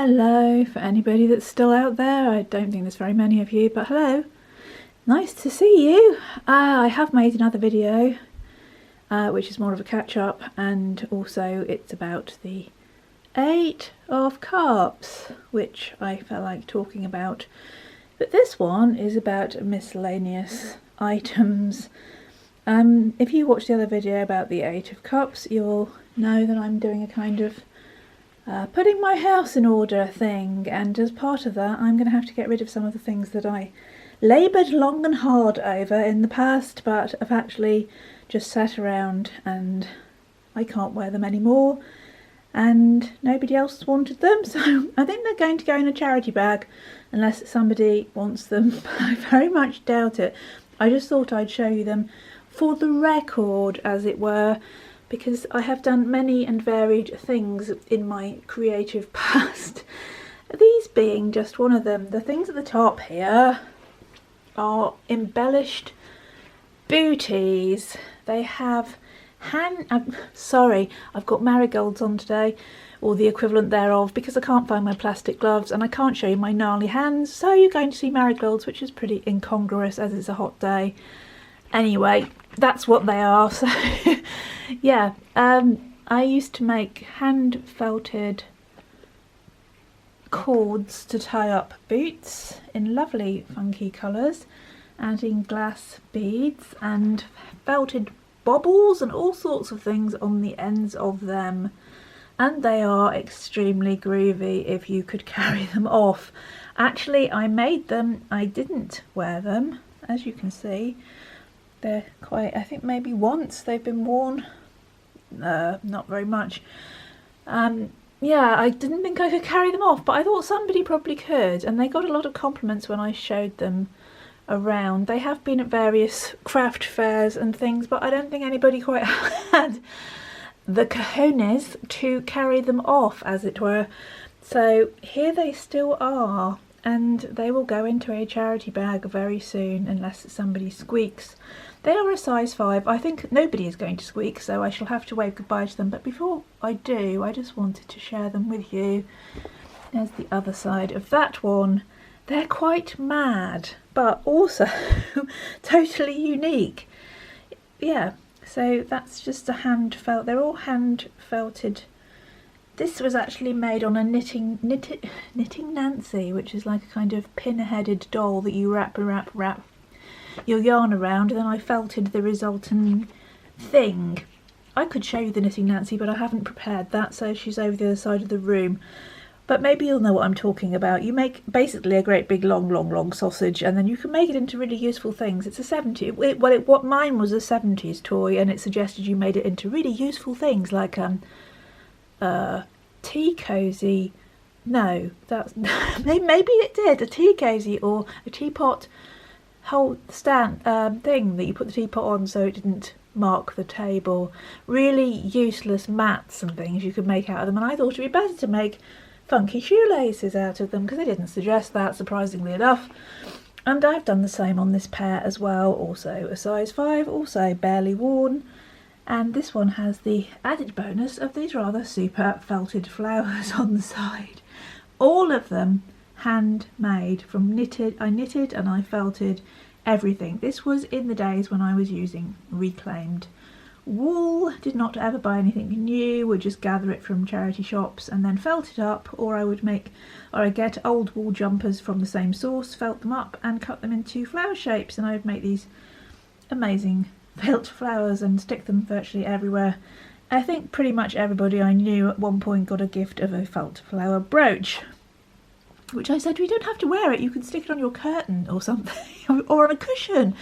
Hello, for anybody that's still out there. I don't think there's very many of you, but hello. Nice to see you. I have made another video, which is more of a catch-up, and also it's about the 8 of Cups, which I felt like talking about. But this one is about miscellaneous items. If you watched the other video about the 8 of Cups, you'll know that I'm doing a kind of putting my house in order thing, and as part of that I'm going to have to get rid of some of the things that I laboured long and hard over in the past, but I've actually just sat around and I can't wear them anymore and nobody else wanted them, so I think they're going to go in a charity bag unless somebody wants them, but I very much doubt it. I just thought I'd show you them for the record, as it were, because I have done many and varied things in my creative past, these being just one of them. The things at the top here are embellished booties. They have I've got marigolds on today, or the equivalent thereof, because I can't find my plastic gloves and I can't show you my gnarly hands, so you're going to see marigolds, which is pretty incongruous as it's a hot day. Anyway, that's what they are. So yeah, I used to make hand felted cords to tie up boots in lovely funky colours, adding glass beads and felted bobbles and all sorts of things on the ends of them, and they are extremely groovy if you could carry them off. Actually, I made them, I didn't wear them, as you can see. They're quite, I think maybe once they've been worn, not very much. Yeah, I didn't think I could carry them off, but I thought somebody probably could, and they got a lot of compliments when I showed them around. They have been at various craft fairs and things, but I don't think anybody quite had the cojones to carry them off, as it were. So here they still are, and they will go into a charity bag very soon unless somebody squeaks. They are a size 5. I think nobody is going to squeak, so I shall have to wave goodbye to them. But before I do, I just wanted to share them with you. There's the other side of that one. They're quite mad, but also totally unique. Yeah, so that's just a hand felt. They're all hand felted. This was actually made on a knitting Nancy, which is like a kind of pin-headed doll that you wrap your yarn around, and then I felted the resultant thing. I could show you the knitting Nancy, but I haven't prepared that, so she's over the other side of the room. But maybe you'll know what I'm talking about. You make basically a great big long sausage, and then you can make it into really useful things. It's a 70s, what mine was a 70s toy, and it suggested you made it into really useful things like tea cozy. No, that's maybe it did, a tea cozy or a teapot whole stand thing that you put the teapot on so it didn't mark the table. Really useless mats and things you could make out of them, and I thought it'd be better to make funky shoelaces out of them because they didn't suggest that, surprisingly enough. And I've done the same on this pair as well, also a size 5, also barely worn. And this one has the added bonus of these rather super felted flowers on the side. All of them handmade from knitted. I knitted and I felted everything. This was in the days when I was using reclaimed wool. Did not ever buy anything new, would just gather it from charity shops and then felt it up, or I'd get old wool jumpers from the same source, felt them up and cut them into flower shapes, and I would make these amazing felt flowers and stick them virtually everywhere. I think pretty much everybody I knew at one point got a gift of a felt flower brooch, which I said, we don't have to wear it, you can stick it on your curtain or something, or on a cushion.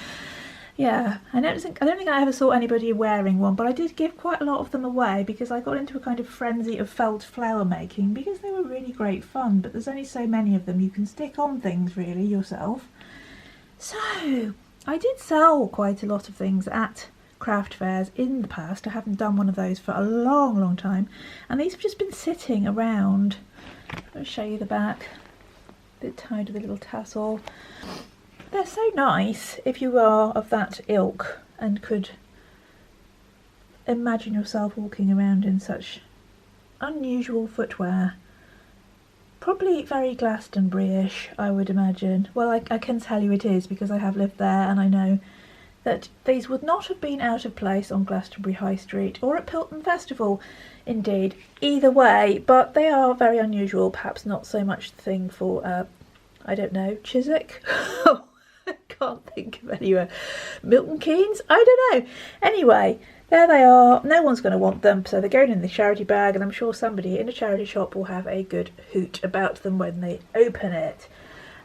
Yeah, I don't think I ever saw anybody wearing one, but I did give quite a lot of them away because I got into a kind of frenzy of felt flower making because they were really great fun, but there's only so many of them you can stick on things really yourself. So I did sell quite a lot of things at craft fairs in the past. I haven't done one of those for a long time, and these have just been sitting around. I'll show you the back. Bit tied with a little tassel. They're so nice if you are of that ilk and could imagine yourself walking around in such unusual footwear. probably very Glastonbury-ish, I would imagine. Well, I can tell you it is because I have lived there and I know that these would not have been out of place on Glastonbury High Street or at Pilton Festival, indeed, either way, but they are very unusual, perhaps not so much the thing for, I don't know, Chiswick? I can't think of anywhere. Milton Keynes? I don't know. Anyway, there they are. No one's going to want them, so they're going in the charity bag, and I'm sure somebody in a charity shop will have a good hoot about them when they open it.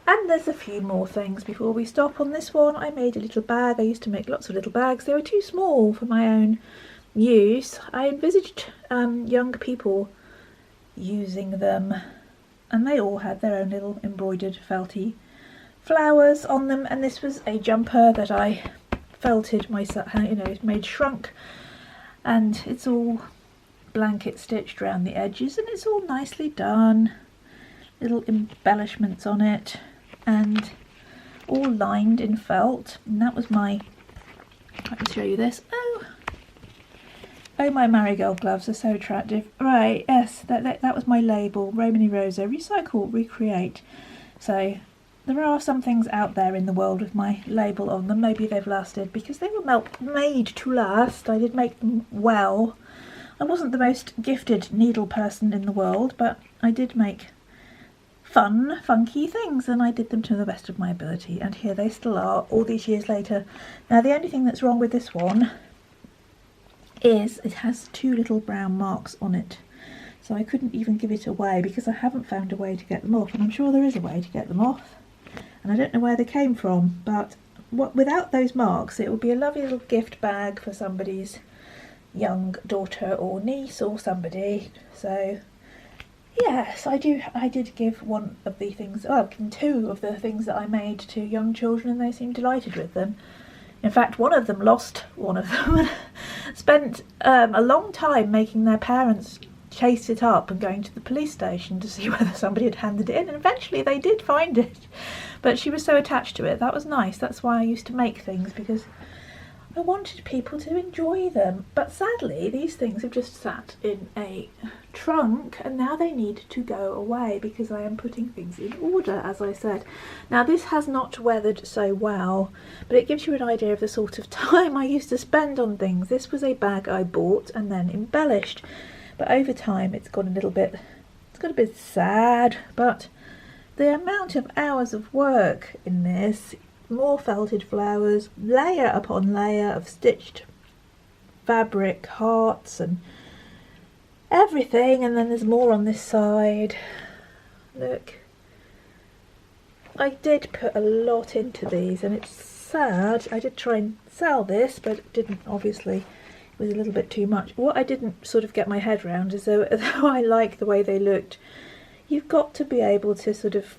And there's a few more things before we stop on this one. I made a little bag. I used to make lots of little bags. They were too small for my own use. I envisaged young people using them, and they all had their own little embroidered felty flowers on them. And this was a jumper that I felted myself, you know, made shrunk, and it's all blanket stitched around the edges, and it's all nicely done. Little embellishments on it, and all lined in felt. And that was my, let me show you this. Oh, my marigold gloves are so attractive. Right, yes, that was my label, Romany Rosa, recycle, recreate. So there are some things out there in the world with my label on them. Maybe they've lasted because they were made to last. I did make them well. I wasn't the most gifted needle person in the world, but I did make fun, funky things, and I did them to the best of my ability, and here they still are all these years later. Now the only thing that's wrong with this one is it has 2 little brown marks on it, so I couldn't even give it away because I haven't found a way to get them off, and I'm sure there is a way to get them off, and I don't know where they came from, but without those marks it would be a lovely little gift bag for somebody's young daughter or niece or somebody. So yes, I did give one of the things, well, 2 of the things that I made to young children, and they seemed delighted with them. In fact, one of them lost one of them and spent a long time making their parents chase it up and going to the police station to see whether somebody had handed it in, and eventually they did find it. But she was so attached to it. That was nice. That's why I used to make things, because I wanted people to enjoy them. But sadly, these things have just sat in a trunk, and now they need to go away because I am putting things in order, as I said. Now this has not weathered so well, but it gives you an idea of the sort of time I used to spend on things. This was a bag I bought and then embellished, but over time it's got a bit sad, but the amount of hours of work in this, more felted flowers, layer upon layer of stitched fabric, hearts and everything, and then there's more on this side. Look, I did put a lot into these, and it's sad. I did try and sell this, but it didn't, obviously. It was a little bit too much. What I didn't sort of get my head around is though I like the way they looked, you've got to be able to sort of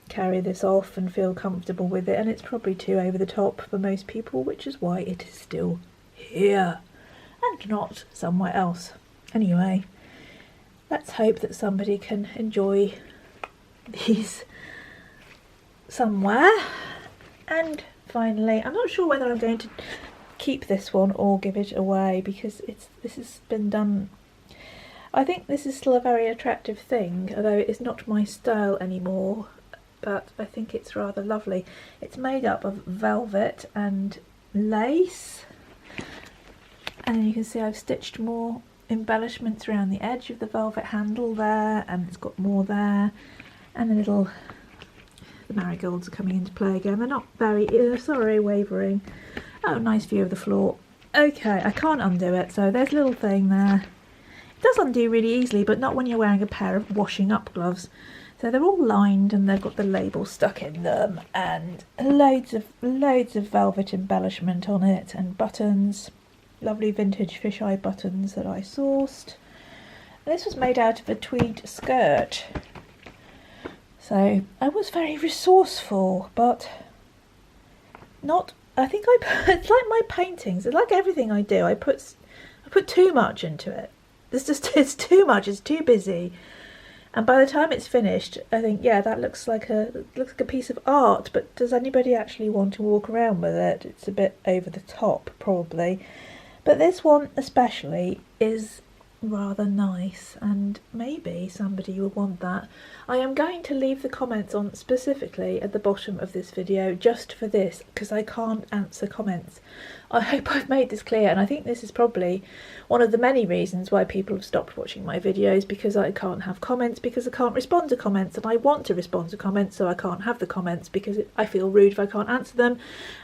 carry this off and feel comfortable with it, and it's probably too over the top for most people, which is why it is still here and not somewhere else. Anyway, let's hope that somebody can enjoy these somewhere. And finally, I'm not sure whether I'm going to keep this one or give it away, because this has been done. I think this is still a very attractive thing, although it's not my style anymore, but I think it's rather lovely. It's made up of velvet and lace, and you can see I've stitched more embellishments around the edge of the velvet handle there, and it's got more there, and the marigolds are coming into play again. They're not very, sorry, wavering. Oh, nice view of the floor. Okay, I can't undo it, so there's a little thing there. It does undo really easily, but not when you're wearing a pair of washing up gloves. So they're all lined and they've got the label stuck in them, and loads of velvet embellishment on it, and buttons, lovely vintage fisheye buttons that I sourced. And this was made out of a tweed skirt. So I was very resourceful, but not, I think it's like my paintings, it's like everything I do, I put too much into it. It's too much, it's too busy. And by the time it's finished, I think, yeah, that looks like a piece of art, but does anybody actually want to walk around with it? It's a bit over the top, probably. But this one especially is rather nice, and maybe somebody will want that. I am going to leave the comments on specifically at the bottom of this video just for this, because I can't answer comments. I hope I've made this clear, and I think this is probably one of the many reasons why people have stopped watching my videos, because I can't have comments, because I can't respond to comments, and I want to respond to comments, so I can't have the comments because I feel rude if I can't answer them.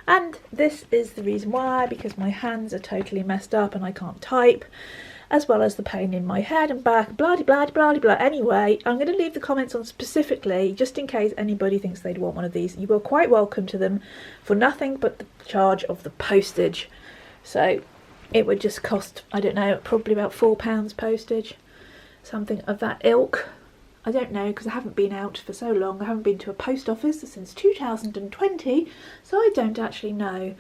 And this is the reason why, because my hands are totally messed up and I can't type, as well as the pain in my head and back, blah blah blah blah. Anyway, I'm going to leave the comments on specifically just in case anybody thinks they'd want one of these. You are quite welcome to them for nothing but the charge of the postage. So it would just cost, I don't know, probably about £4 postage, something of that ilk. I don't know, because I haven't been out for so long. I haven't been to a post office since 2020, so I don't actually know.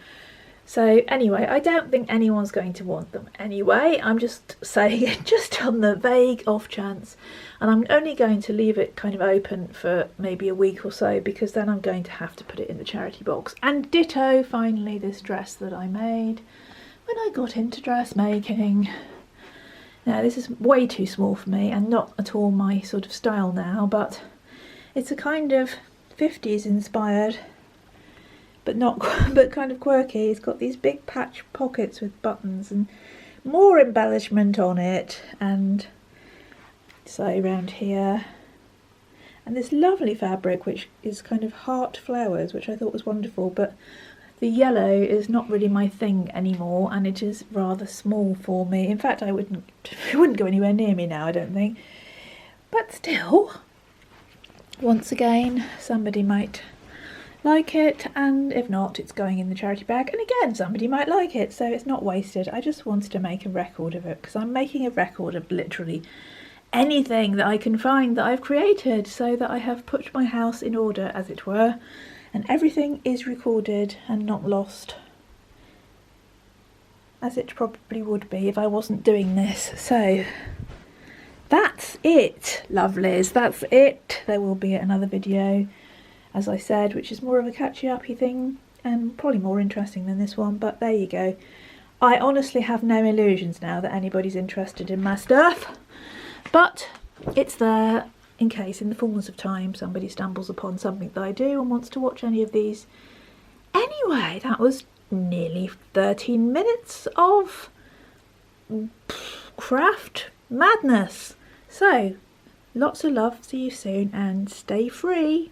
So anyway, I don't think anyone's going to want them anyway. I'm just saying it just on the vague off chance, and I'm only going to leave it kind of open for maybe a week or so, because then I'm going to have to put it in the charity box. And ditto, finally, this dress that I made when I got into dressmaking. Now this is way too small for me and not at all my sort of style now, but it's a kind of 50s inspired, but not, but kind of quirky. It's got these big patch pockets with buttons and more embellishment on it, and so around here, and this lovely fabric which is kind of heart flowers, which I thought was wonderful, but the yellow is not really my thing anymore, and it is rather small for me. In fact, it wouldn't go anywhere near me now, I don't think. But still, once again, somebody might like it, and if not, it's going in the charity bag, and again, somebody might like it, so it's not wasted. I just wanted to make a record of it, because I'm making a record of literally anything that I can find that I've created, so that I have put my house in order, as it were, and everything is recorded and not lost, as it probably would be if I wasn't doing this. So that's it, lovelies, that's it. There will be another video, as I said, which is more of a catchy-uppy thing and probably more interesting than this one, but there you go. I honestly have no illusions now that anybody's interested in my stuff, but it's there in case in the fullness of time somebody stumbles upon something that I do and wants to watch any of these. Anyway, that was nearly 13 minutes of craft madness. So, lots of love, see you soon, and stay free.